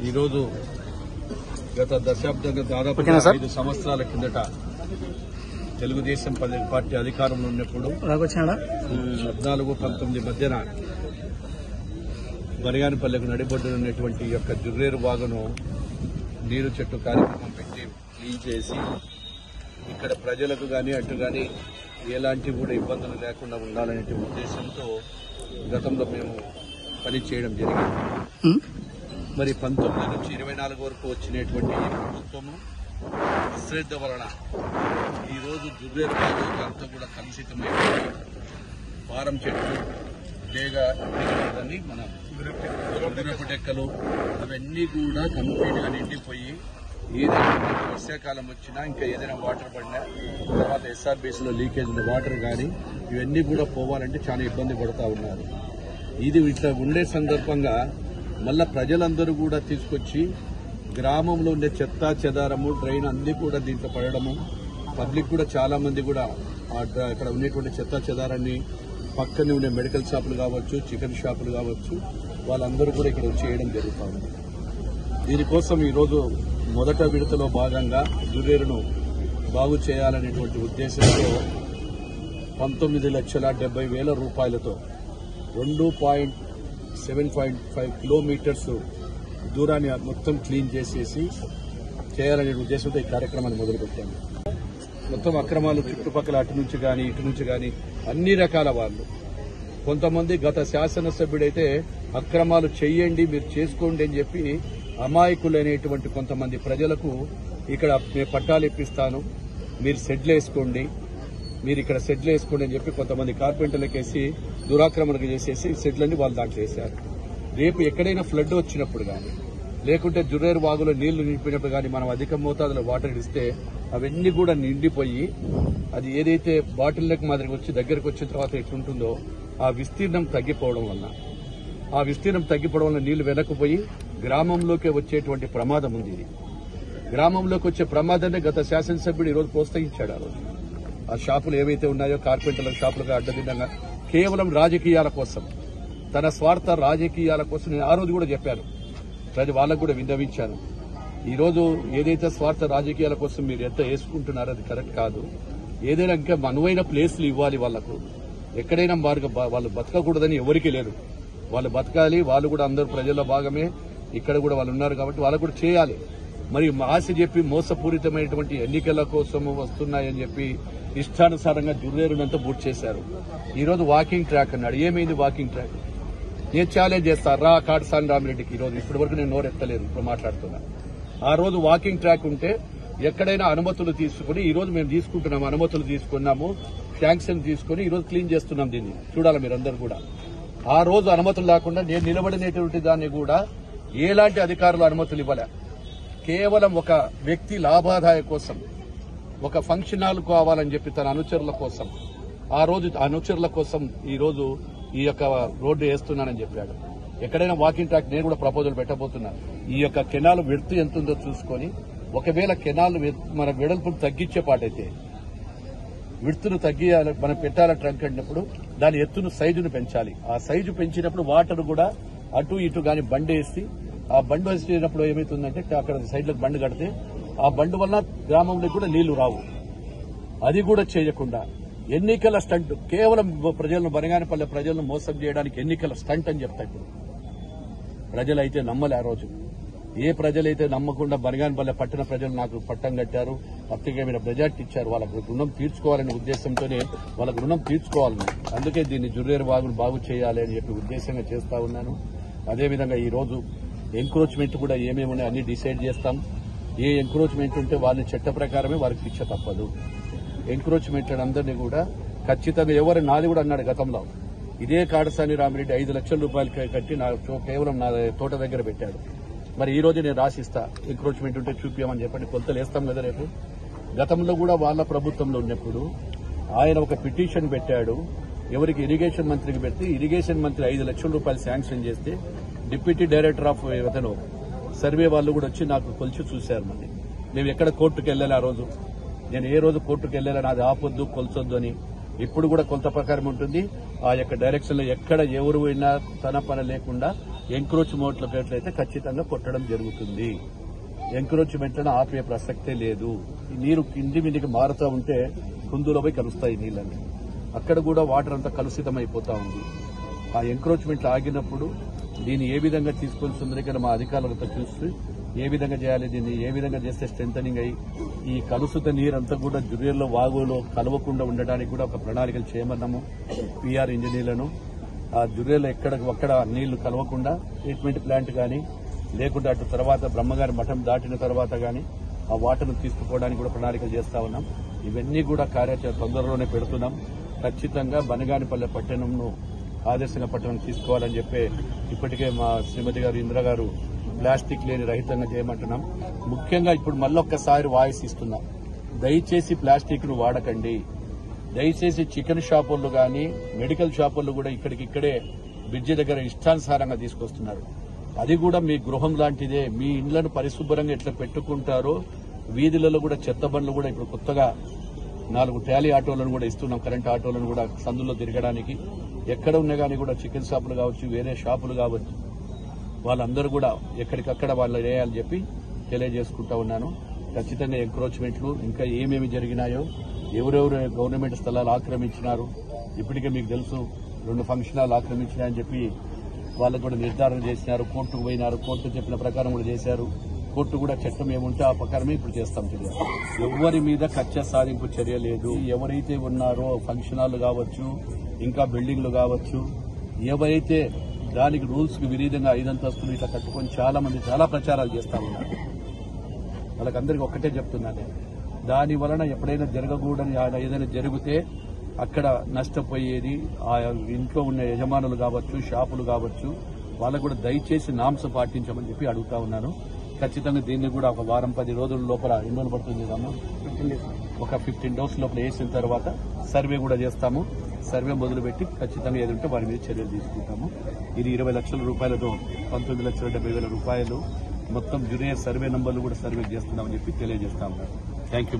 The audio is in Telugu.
ఈరోజు గత దశాబ్దంగా దాదాపు 5 సంవత్సరాల కిందట తెలుగుదేశం పార్టీ అధికారంలో ఉన్నప్పుడు 14-19 మధ్యన బనియానపల్లెకు నడిబొడ్డున ఉన్నటువంటి యొక్క జుర్రేరు వాగును నీరు చెట్టు కార్యక్రమం పెట్టి క్లీన్ చేసి ఇక్కడ ప్రజలకు గాని అటు గాని ఎలాంటి కూడా ఇబ్బందులు లేకుండా ఉండాలనే ఉద్దేశంతో గతంలో మేము పని చేయడం జరిగింది. మరి 19 నుంచి 24 వరకు వచ్చినటువంటి ఈ ప్రభుత్వము అశ్రద్ధ వలన ఈరోజు జుర్రేరు వాగు అంతా కూడా కలుషితమైపోయి పారం చెట్లు డేగాని మన గుర్రపు డెక్కలు అవన్నీ కూడా కంప్లీట్ గా నిండిపోయి ఏదైనా వర్షాకాలం వచ్చినా ఇంకా ఏదైనా వాటర్ పడినా తర్వాత ఎస్ఆర్బీసీ లో లీకేజ్ ఉన్న వాటర్ కానీ ఇవన్నీ కూడా పోవాలంటే చాలా ఇబ్బంది పడుతూ ఉన్నారు. ఇది ఇట్లా ఉండే సందర్భంగా మళ్ళా ప్రజలందరూ కూడా తీసుకొచ్చి గ్రామంలో ఉండే చెత్త చెదారము డ్రైన్ అన్ని కూడా దీంట్లో పడడము, పబ్లిక్ కూడా చాలా మంది కూడా ఇక్కడ ఉండేటువంటి చెత్త చెదారాన్ని పక్కనే ఉండే మెడికల్ షాపులు కావచ్చు, చికెన్ షాపులు కావచ్చు, వాళ్ళందరూ కూడా ఇక్కడ చేయడం జరుగుతుంది. దీనికోసం ఈరోజు మొదట విడతలో భాగంగా జుర్రేరును బాగు చేయాలనేటువంటి ఉద్దేశంతో 19,70,000 రూపాయలతో 2.7.5 కిలోమీటర్స్ దూరాన్ని మొత్తం క్లీన్ చేసేసి చేయాలనే ఉద్దేశంతో ఈ కార్యక్రమాన్ని మొదలుపెట్టాము. మొత్తం అక్రమాలు చుట్టుపక్కల అటు నుంచి కానీ ఇటు నుంచి కానీ అన్ని రకాల వాళ్ళు, కొంతమంది గత శాసనసభ్యుడైతే అక్రమాలు చెయ్యండి మీరు చేసుకోండి అని చెప్పి అమాయకులైనటువంటి కొంతమంది ప్రజలకు ఇక్కడ నేను పట్టాలు ఇప్పిస్తాను మీరు సెడ్లు వేసుకోండి అని చెప్పి కొంతమంది కార్పెంటర్లకేసి దురాక్రమణకు చేసేసి సెడ్లన్నీ వాళ్ళు దాంట్లో వేశారు. రేపు ఎక్కడైనా ఫ్లడ్ వచ్చినప్పుడు కానీ లేకుంటే జుర్రేరు వాగులో నీళ్లు నిండిపోయినప్పుడు కానీ మనం అధిక మోతాదులో వాటర్ ఇస్తే అవన్నీ కూడా నిండిపోయి అది ఏదైతే బాటిల్ నెక్ మాదిరికి వచ్చి దగ్గరకు వచ్చిన తర్వాత ఎట్లుంటుందో ఆ విస్తీర్ణం తగ్గిపోవడం వల్ల నీళ్లు వెనక్కిపోయి గ్రామంలోకి వచ్చేటువంటి ప్రమాదం ఉంది. ఇది గ్రామంలోకి వచ్చే ప్రమాదాన్ని గత శాసనసభ్యుడు ఈరోజు ప్రోత్సహించాడు. ఆ రోజు ఆ షాపులు ఏవైతే ఉన్నాయో కార్పెంటర్ల షాపులుగా అడ్డదిడ్డంగా కేవలం రాజకీయాల కోసం, తన స్వార్థ రాజకీయాల కోసం నేను ఆ రోజు కూడా చెప్పాను, వాళ్ళకు కూడా విన్నవించాను. ఈరోజు ఏదైతే స్వార్థ రాజకీయాల కోసం మీరు ఎంత వేసుకుంటున్నారో అది కరెక్ట్ కాదు. ఏదైనా ఇంకా అనువైన ప్లేస్లు ఇవ్వాలి వాళ్లకు. ఎక్కడైనా వాళ్ళు బతకకూడదని ఎవరికీ లేదు, వాళ్ళు బతకాలి. వాళ్ళు కూడా అందరూ ప్రజల్లో భాగమే, ఇక్కడ కూడా వాళ్ళు ఉన్నారు కాబట్టి వాళ్ళకు కూడా చేయాలి. మరి ఆశ చెప్పి మోసపూరితమైనటువంటి ఎన్నికల కోసం వస్తున్నాయని చెప్పి ఇష్టానుసారంగా జుర్రేరునంతా బూట్ చేశారు. ఈరోజు వాకింగ్ ట్రాక్ అన్నాడు. ఏమైంది వాకింగ్ ట్రాక్? నేను ఛాలెంజ్ చేస్తాను రా కాటసాని రామిరెడ్డికి. ఈరోజు ఇప్పటి వరకు నేను నోరెత్తలేదు, ఇప్పుడు మాట్లాడుతున్నా. ఆ రోజు వాకింగ్ ట్రాక్ ఉంటే ఎక్కడైనా అనుమతులు తీసుకుని, ఈ రోజు మేము తీసుకుంటున్నాము, అనుమతులు తీసుకున్నాము, శాంక్షన్ తీసుకుని ఈరోజు క్లీన్ చేస్తున్నాం. దీన్ని చూడాలి మీరందరూ కూడా. ఆ రోజు అనుమతులు లేకుండా నేను నిలబడినటువంటి దాన్ని కూడా ఎలాంటి అధికారులు అనుమతులు ఇవ్వలే. కేవలం ఒక వ్యక్తి లాభాదాయ కోసం, ఒక ఫంక్షన్ హాల్ కావాలని చెప్పి తన అనుచరుల కోసం, ఆ రోజు అనుచరుల కోసం ఈ రోజు ఈ యొక్క రోడ్డు వేస్తున్నానని చెప్పాడు. ఎక్కడైనా వాకింగ్ ట్రాక్ నేను కూడా ప్రపోజల్ పెట్టబోతున్నాను. ఈ యొక్క కెనాల్ విడ్త్ ఎంత ఉందో చూసుకొని, ఒకవేళ కెనాల్ మన వెడల్పును తగ్గించే పాటైతే విడ్త్ను తగ్గియాలి, మనం పెట్టాల ట్రంక్ అన్నప్పుడు దాని ఎత్తును సైజును పెంచాలి. ఆ సైజు పెంచినప్పుడు వాటర్ కూడా అటు ఇటు గాని బండి వేసి, ఆ బండి వేసినప్పుడు ఏమైతుందంటే అక్కడ సైడ్లకు బండి కడితే ఆ బండి వల్ల గ్రామంలో కూడా నీళ్లు రావు. అది కూడా చేయకుండా ఎన్నికల స్టంట్, కేవలం ప్రజలను బనియానపల్లె ప్రజలను మోసం చేయడానికి ఎన్నికల స్టంట్ అని చెప్తా. ఇప్పుడు ప్రజలైతే నమ్మలే. ఆ రోజు ఏ ప్రజలైతే నమ్మకుండా బనియానపల్లె పట్టణ ప్రజలు నాకు పట్టం కట్టారు, అత్యధికమైన మెజార్టీ ఇచ్చారు, వాళ్ళకు రుణం తీర్చుకోవాలనే ఉద్దేశంతోనే వాళ్ళకు రుణం తీర్చుకోవాలని, అందుకే దీన్ని జుర్రేరు వాగును బాగు చేయాలి అని చెప్పి ఉద్దేశంగా చేస్తా ఉన్నాను. అదేవిధంగా ఈ రోజు ఎంక్రోచ్మెంట్ కూడా ఏమేమి ఉన్నాయో అన్ని డిసైడ్ చేస్తాం. ఏ ఎంక్రోచ్మెంట్ ఉంటే వాళ్ళని చట్ట ప్రకారమే వారికి శిక్ష తప్పదు. ఎంక్రోచ్మెంట్ అందరినీ కూడా ఖచ్చితంగా ఎవరు నాది కూడా అన్నాడు గతంలో, ఇదే కాటసాని రామిరెడ్డి 5 లక్షల రూపాయలు కట్టి కేవలం నా తోట దగ్గర పెట్టాడు. మరి ఈ రోజు నేను రాసిస్తా, ఎంక్రోచ్మెంట్ ఉంటే చూపించమని చెప్పండి, కొలతలు వేస్తాం కదా రేపు. గతంలో కూడా వాళ్ళ ప్రభుత్వంలో ఉన్నప్పుడు ఆయన ఒక పిటిషన్ పెట్టాడు, ఎవరికి ఇరిగేషన్ మంత్రికి పెడితే ఇరిగేషన్ మంత్రి 5 లక్షల రూపాయలు శాంక్షన్ చేస్తే డిప్యూటీ డైరెక్టర్ ఆఫ్ అతను సర్వే వాళ్ళు కూడా వచ్చి నాకు కొలిచి చూశారు. మళ్ళీ మేము ఎక్కడ కోర్టుకు వెళ్ళాలి. ఆ రోజు నేను ఏ రోజు కోర్టుకు వెళ్ళాలి, నాది ఆపొద్దు కొలచొద్దు అని. ఇప్పుడు కూడా కొలత ప్రకారం ఉంటుంది. ఆ యొక్క డైరెక్షన్ లో ఎక్కడ ఎవరు అయినా తన పని లేకుండా ఎంక్రోచ్మెంట్లకైతే ఖచ్చితంగా కొట్టడం జరుగుతుంది. ఎంక్రోచ్మెంట్లను ఆపే ప్రసక్తే లేదు. ఈ నీరు కింది మీదికి మారుతూ ఉంటే కుందులో పోయి కలుస్తాయి నీళ్ళని. అక్కడ కూడా వాటర్ అంతా కలుషితం అయిపోతా ఉంది. ఆ ఎంక్రోచ్మెంట్లు ఆగినప్పుడు దీన్ని ఏ విధంగా తీసుకొని సుందరీకరణ మా అధికారులతో చూసి ఏ విధంగా చేయాలి, దీన్ని ఏ విధంగా చేస్తే స్ట్రెంథనింగ్ అయ్యి ఈ కలుషిత నీరంతా కూడా జురియర్లో వాగులో కలవకుండా ఉండడానికి కూడా ఒక ప్రణాళికలు చేయమన్నాము పిఆర్ ఇంజనీర్లను. ఆ జురియర్లో ఎక్కడ నీళ్లు కలవకుండా ట్రీట్మెంట్ ప్లాంట్ కానీ లేకుంటే అటు తర్వాత బ్రహ్మగారి మఠం దాటిన తర్వాత కానీ ఆ వాటర్ను తీసుకుపోవడానికి కూడా ప్రణాళికలు చేస్తా ఉన్నాం. ఇవన్నీ కూడా కార్యాచరణ తొందరలోనే పెడుతున్నాం. ఖచ్చితంగా బనగానిపల్లె పట్టణంను ఆదర్శంగా పట్టణం తీసుకోవాలని చెప్పి ఇప్పటికే మా శ్రీమతి గారు ఇందిరా గారు ప్లాస్టిక్ లేని రహితంగా చేయమంటున్నాం. ముఖ్యంగా ఇప్పుడు మళ్ళొక్కసారి వాయిస్ ఇస్తున్నాం, దయచేసి ప్లాస్టిక్ ను వాడకండి. దయచేసి చికెన్ షాపులు గాని మెడికల్ షాపులు కూడా ఇక్కడికిక్కడే బ్రిడ్జి దగ్గర ఇష్టానుసారంగా తీసుకొస్తున్నారు. అది కూడా మీ గృహం లాంటిదే. మీ ఇండ్లను పరిశుభ్రంగా ఎట్లా పెట్టుకుంటారో వీధులలో కూడా చెత్త బండ్లు కూడా ఇప్పుడు కొత్తగా 4 ట్యాలీ ఆటోలను కూడా ఇస్తున్నాం, కరెంట్ ఆటోలను కూడా సందుల్లో తిరగడానికి. ఎక్కడ ఉన్నా కానీ కూడా చికెన్ షాపులు కావచ్చు, వేరే షాపులు కావచ్చు, వాళ్ళందరూ కూడా ఎక్కడికక్కడ వాళ్ళు వేయాలని చెప్పి తెలియజేసుకుంటా ఉన్నాను. ఖచ్చితంగా ఎంక్రోచ్మెంట్లు ఇంకా ఏమేమి జరిగినాయో, ఎవరెవరు గవర్నమెంట్ స్థలాలు ఆక్రమించినారు, ఇప్పటికే మీకు తెలుసు 2 ఫంక్షన్ హాల్ ఆక్రమించినాయని చెప్పి వాళ్ళకు కూడా నిర్ధారణ చేసినారు. కోర్టుకు పోయినారు, కోర్టు చెప్పిన ప్రకారం కూడా చేశారు. కోర్టు కూడా చట్టం ఏముంటే ఆ ప్రకారమే ఇప్పుడు చేస్తాం చర్య. ఎవరి మీద కక్ష సాధింపు చర్య లేదు. ఎవరైతే ఉన్నారో ఫంక్షన్ హాల్ కావచ్చు, ఇంకా బిల్డింగ్లు కావచ్చు, ఎవరైతే దానికి రూల్స్ కు విరుద్ధంగా 5 అంతస్తులు ఇట్లా కట్టుకొని చాలా మంది చాలా ప్రచారాలు చేస్తా ఉన్నారు. వాళ్ళకందరికీ ఒక్కటే చెప్తున్నాను, దాని వలన ఎప్పుడైనా జరగకూడని ఏదైనా జరిగితే అక్కడ నష్టపోయేది ఆ ఇంట్లో ఉన్న యజమానులు కావచ్చు, షాపులు కావచ్చు, వాళ్ళకు కూడా దయచేసి నామ్స్ పాటించమని చెప్పి అడుగుతా ఉన్నాను. ఖచ్చితంగా దీన్ని కూడా ఒక వారం 10 రోజుల లోపల ఎన్ని రోజులు పడుతుంది కదమ్మా, ఒక 15 డేస్ లోపల వేసిన తర్వాత సర్వే కూడా చేస్తాము. సర్వే మొదలుపెట్టి ఖచ్చితంగా ఏదంటే వారి మీద చర్యలు తీసుకుంటాము. ఇది 20 లక్షల రూపాయలతో 19,70,000 రూపాయలు మొత్తం జూనియర్ సర్వే నంబర్లు కూడా సర్వే చేస్తున్నామని చెప్పి తెలియజేస్తా ఉన్నారు. Thank you.